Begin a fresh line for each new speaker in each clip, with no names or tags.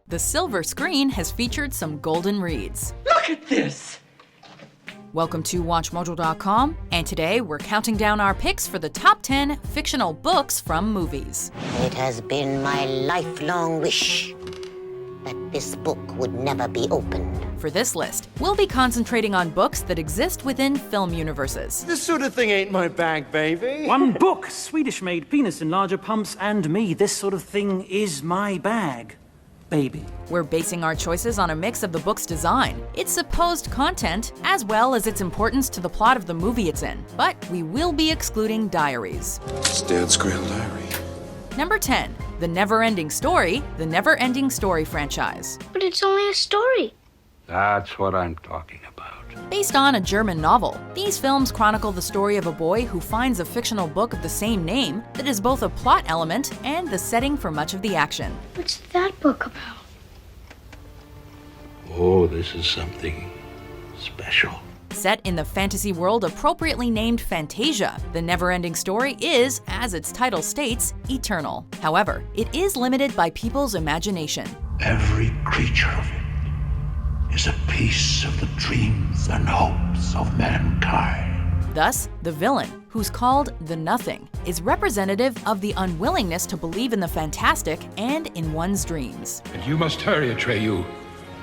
the silver screen has featured some golden reads.
Look at this!
Welcome to WatchMojo.com, and today we're counting down our picks for the top 10 fictional books from movies.
It has been my lifelong wish that this book would never be opened.
For this list, we'll be concentrating on books that exist within film universes.
This sort of thing ain't my bag, baby.
One book, Swedish-made penis enlarger pumps and me. This sort of thing is my bag, baby.
We're basing our choices on a mix of the book's design, its supposed content, as well as its importance to the plot of the movie it's in. But we will be excluding diaries.
Stan's Grail Diary.
Number 10, The NeverEnding Story, the NeverEnding Story franchise.
But it's only a story.
That's what I'm talking about.
Based on a German novel, these films chronicle the story of a boy who finds a fictional book of the same name that is both a plot element and the setting for much of the action.
What's that book about?
Oh, this is something special.
Set in the fantasy world appropriately named Fantasia, the NeverEnding Story is, as its title states, eternal. However, it is limited by people's imagination.
Every creature of it is a piece of the dreams and hopes of mankind.
Thus, the villain, who's called the Nothing, is representative of the unwillingness to believe in the fantastic and in one's dreams.
And you must hurry, Atreyu.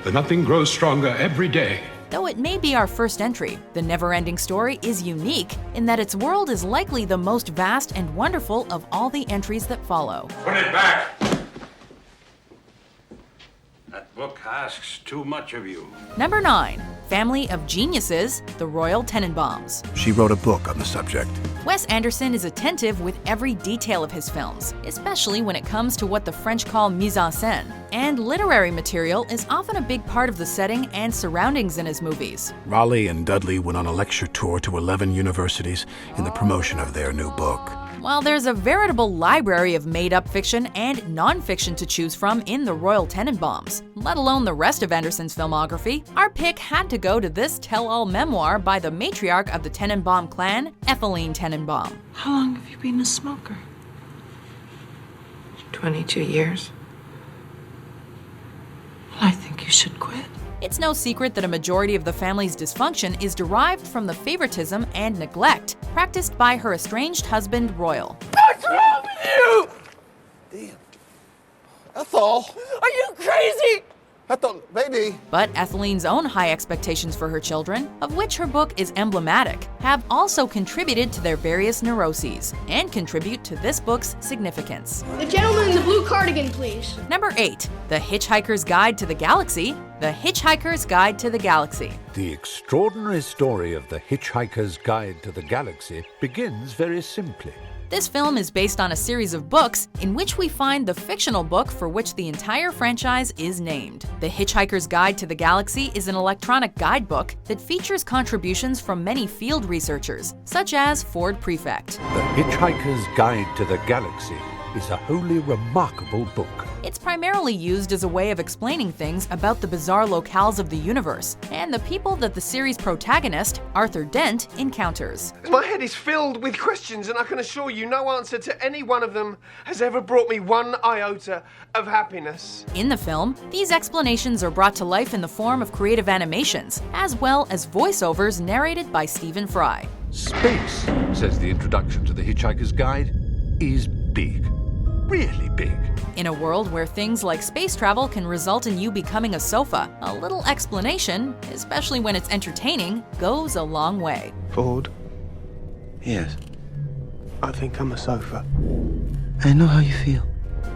The Nothing grows stronger every day.
Though it may be our first entry, the NeverEnding Story is unique in that its world is likely the most vast and wonderful of all the entries that follow.
Put it back!
That book asks too much of you.
Number 9, Family of Geniuses, the Royal Tenenbaums.
She wrote a book on the subject.
Wes Anderson is attentive with every detail of his films, especially when it comes to what the French call mise en scène. And literary material is often a big part of the setting and surroundings in his movies.
Raleigh and Dudley went on a lecture tour to 11 universities in the promotion of their new book.
While there's a veritable library of made-up fiction and non-fiction to choose from in the Royal Tenenbaums, let alone the rest of Anderson's filmography, our pick had to go to this tell-all memoir by the matriarch of the Tenenbaum clan, Etheline Tenenbaum.
How long have you been a smoker? 22 years. Well, I think you should quit.
It's no secret that a majority of the family's dysfunction is derived from the favoritism and neglect practiced by her estranged husband, Royal.
What's wrong with you? Damn. Ethel.
Are you crazy?
Ethel, baby.
But Etheline's own high expectations for her children, of which her book is emblematic, have also contributed to their various neuroses and contribute to this book's significance.
The gentleman in the blue cardigan, please.
Number 8, The Hitchhiker's Guide to the Galaxy, The Hitchhiker's Guide to the Galaxy.
The extraordinary story of The Hitchhiker's Guide to the Galaxy begins very simply.
This film is based on a series of books in which we find the fictional book for which the entire franchise is named. The Hitchhiker's Guide to the Galaxy is an electronic guidebook that features contributions from many field researchers, such as Ford Prefect.
The Hitchhiker's Guide to the Galaxy is a wholly remarkable book.
It's primarily used as a way of explaining things about the bizarre locales of the universe and the people that the series' protagonist, Arthur Dent, encounters.
My head is filled with questions, and I can assure you no answer to any one of them has ever brought me one iota of happiness.
In the film, these explanations are brought to life in the form of creative animations, as well as voiceovers narrated by Stephen Fry.
Space, says the introduction to The Hitchhiker's Guide, is big. Really big.
In a world where things like space travel can result in you becoming a sofa, a little explanation, especially when it's entertaining, goes a long way.
Ford? Yes. I think I'm a sofa.
I know how you feel.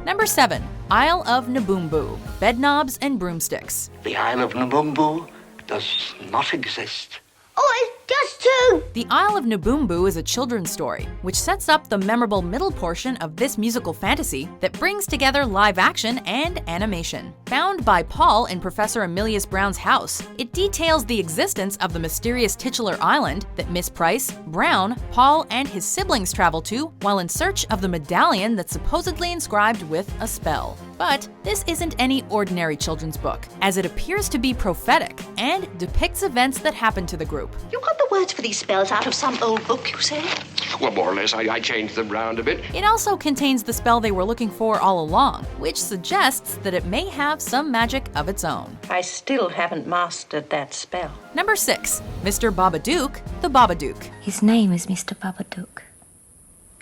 Number 7, Isle of Naboombu, Bedknobs and Broomsticks.
The Isle of Naboombu does not exist.
Oh, it does too!
The Isle of Naboombu is a children's story, which sets up the memorable middle portion of this musical fantasy that brings together live action and animation. Found by Paul in Professor Emilius Brown's house, it details the existence of the mysterious titular island that Miss Price, Brown, Paul, and his siblings travel to while in search of the medallion that's supposedly inscribed with a spell. But this isn't any ordinary children's book, as it appears to be prophetic and depicts events that happen to the group.
You got the words for these spells out of some old book, you say?
Well, more or less, I changed them round a bit.
It also contains the spell they were looking for all along, which suggests that it may have some magic of its own.
I still haven't mastered that spell.
Number 6. Mr. Babadook, the Babadook.
His name is Mr. Babadook,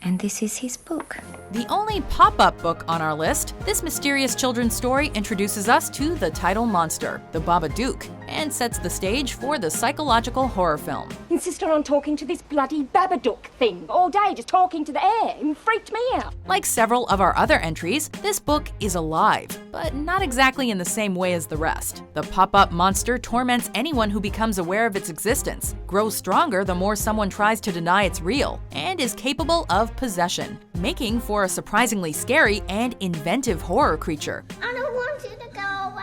and this is his book.
The only pop-up book on our list, this mysterious children's story introduces us to the title monster, the Babadook, and sets the stage for the psychological horror film.
Insisted on talking to this bloody Babadook thing all day, just talking to the air. It freaked me out.
Like several of our other entries, this book is alive, but not exactly in the same way as the rest. The pop-up monster torments anyone who becomes aware of its existence, grows stronger the more someone tries to deny it's real, and is capable of possession, making for a surprisingly scary and inventive horror creature.
I don't want you to go away.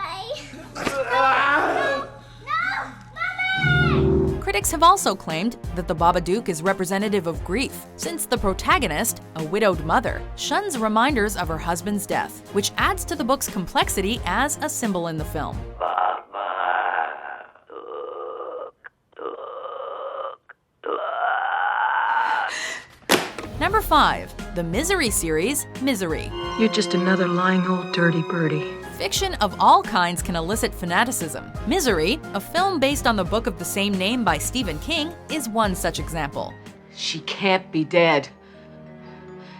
Critics have also claimed that the Babadook is representative of grief, since the protagonist, a widowed mother, shuns reminders of her husband's death, which adds to the book's complexity as a symbol in the film. Number 5. The Misery series, Misery.
You're just another lying old dirty birdie.
Fiction of all kinds can elicit fanaticism. Misery, a film based on the book of the same name by Stephen King, is one such example.
She can't be dead.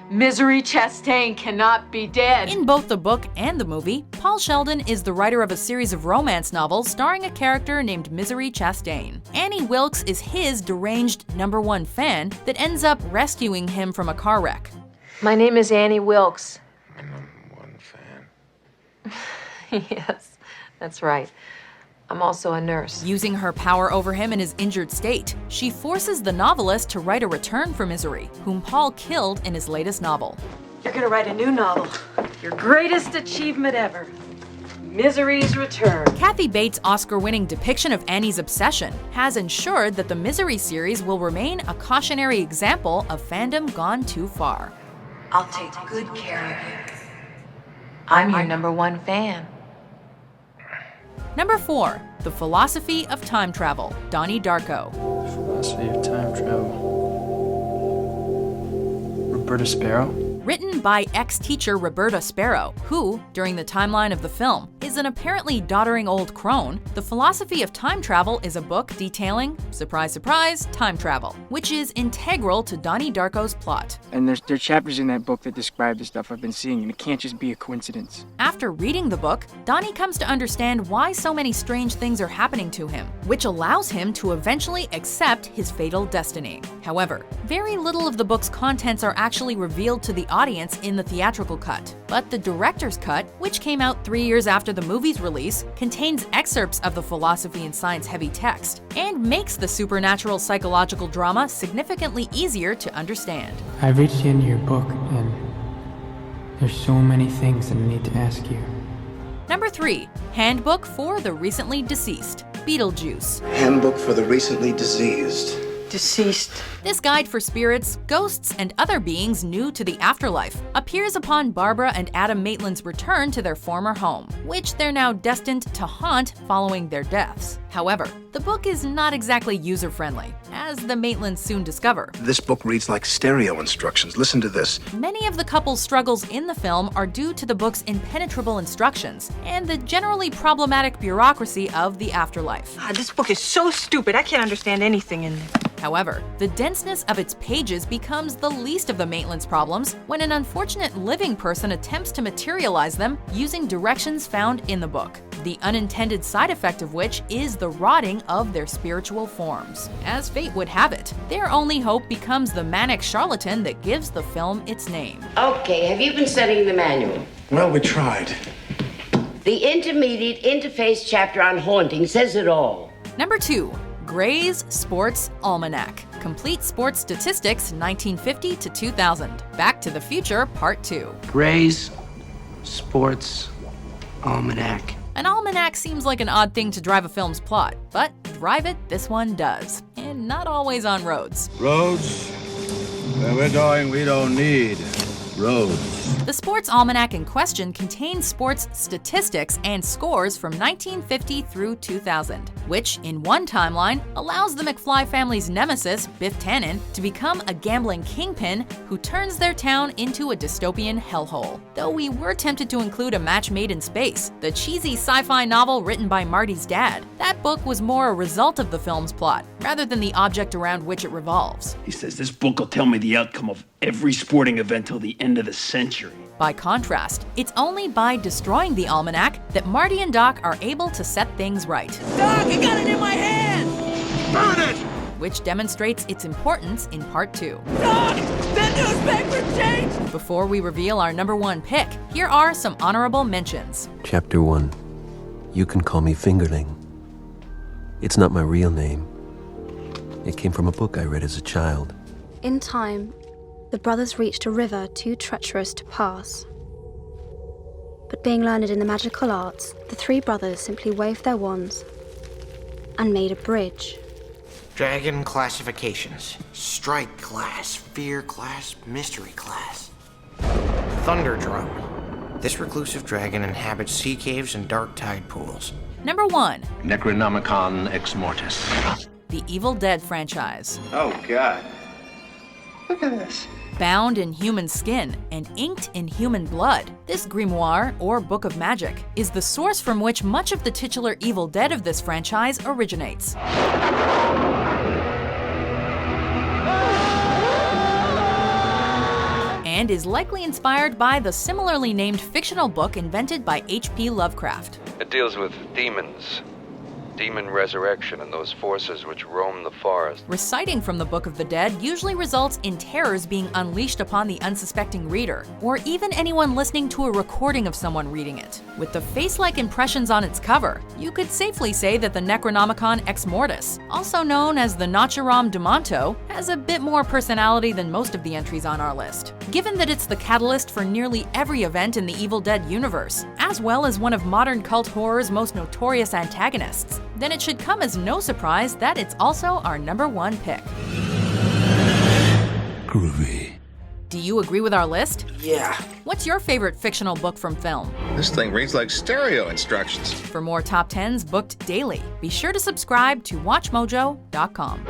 Misery Chastain cannot be dead.
In both the book and the movie, Paul Sheldon is the writer of a series of romance novels starring a character named Misery Chastain. Annie Wilkes is his deranged #1 fan that ends up rescuing him from a car wreck.
My name is Annie Wilkes.
#1 fan.
Yes, that's right. I'm also a nurse.
Using her power over him in his injured state, she forces the novelist to write a return for Misery, whom Paul killed in his latest novel.
You're gonna write a new novel. Your greatest achievement ever. Misery's Return.
Kathy Bates' Oscar-winning depiction of Annie's obsession has ensured that the Misery series will remain a cautionary example of fandom gone too far.
I'll take good care of you.
I'm your #1 fan.
Number 4. The Philosophy of Time Travel, Donnie Darko.
Philosophy of Time Travel. Roberta Sparrow?
Written by ex-teacher Roberta Sparrow, who, during the timeline of the film, is an apparently doddering old crone, The Philosophy of Time Travel is a book detailing, surprise surprise, time travel, which is integral to Donnie Darko's plot.
And there are chapters in that book that describe the stuff I've been seeing, and it can't just be a coincidence.
After reading the book, Donnie comes to understand why so many strange things are happening to him, which allows him to eventually accept his fatal destiny. However, very little of the book's contents are actually revealed to the audience in the theatrical cut, but the director's cut, which came out 3 years after the movie's release, contains excerpts of the philosophy and science-heavy text, and makes the supernatural psychological drama significantly easier to understand.
I've reached the end of your book, and there's so many things that I need to ask you.
Number 3. Handbook for the Recently Deceased, Beetlejuice.
Handbook for the Recently Deceased.
Deceased.
This guide for spirits, ghosts, and other beings new to the afterlife appears upon Barbara and Adam Maitland's return to their former home, which they're now destined to haunt following their deaths. However, the book is not exactly user-friendly, as the Maitlands soon discover.
This book reads like stereo instructions. Listen to this.
Many of the couple's struggles in the film are due to the book's impenetrable instructions and the generally problematic bureaucracy of the afterlife.
This book is so stupid, I can't understand anything in it.
However, the denseness of its pages becomes the least of the Maitlands' problems when an unfortunate living person attempts to materialize them using directions found in the book, the unintended side effect of which is the rotting of their spiritual forms. As fate would have it, their only hope becomes the manic charlatan that gives the film its name.
Okay, have you been studying the manual?
Well, we tried.
The intermediate interface chapter on haunting says it all.
Number 2. Grays Sports Almanac, Complete Sports Statistics 1950 to 2000. Back to the Future Part 2.
Grays Sports Almanac.
An almanac seems like an odd thing to drive a film's plot, but drive it this one does. And not always on roads.
Roads? Where we're going, we don't need roads.
The Sports Almanac in question contains sports statistics and scores from 1950 through 2000, which, in one timeline, allows the McFly family's nemesis, Biff Tannen, to become a gambling kingpin who turns their town into a dystopian hellhole. Though we were tempted to include A Match Made in Space, the cheesy sci-fi novel written by Marty's dad. That book was more a result of the film's plot, rather than the object around which it revolves.
He says this book will tell me the outcome of every sporting event till the end of the century.
By contrast, it's only by destroying the almanac that Marty and Doc are able to set things right.
Doc, I got it in my hand!
Burn it!
Which demonstrates its importance in Part 2.
Doc! That newspaper changed!
Before we reveal our number 1 pick, here are some honorable mentions.
Chapter 1. You can call me Fingerling. It's not my real name. It came from a book I read as a child.
In time, the brothers reached a river too treacherous to pass. But being learned in the magical arts, the 3 brothers simply waved their wands and made a bridge.
Dragon classifications. Strike class, fear class, mystery class. Thunderdrum. This reclusive dragon inhabits sea caves and dark tide pools.
Number 1.
Necronomicon Ex-Mortis.
The Evil Dead franchise.
Oh, God. Look at this.
Bound in human skin and inked in human blood, this grimoire, or book of magic, is the source from which much of the titular Evil Dead of this franchise originates. And is likely inspired by the similarly named fictional book invented by H.P. Lovecraft.
It deals with demons, demon resurrection, and those forces which roam the forest.
Reciting from the Book of the Dead usually results in terrors being unleashed upon the unsuspecting reader, or even anyone listening to a recording of someone reading it. With the face-like impressions on its cover, you could safely say that the Necronomicon Ex-Mortis, also known as the Nacharam Dumanto, has a bit more personality than most of the entries on our list. Given that it's the catalyst for nearly every event in the Evil Dead universe, as well as one of modern cult horror's most notorious antagonists, then it should come as no surprise that it's also our number 1 pick.
Groovy.
Do you agree with our list?
Yeah.
What's your favorite fictional book from film?
This thing reads like stereo instructions.
For more top 10s booked daily, be sure to subscribe to WatchMojo.com.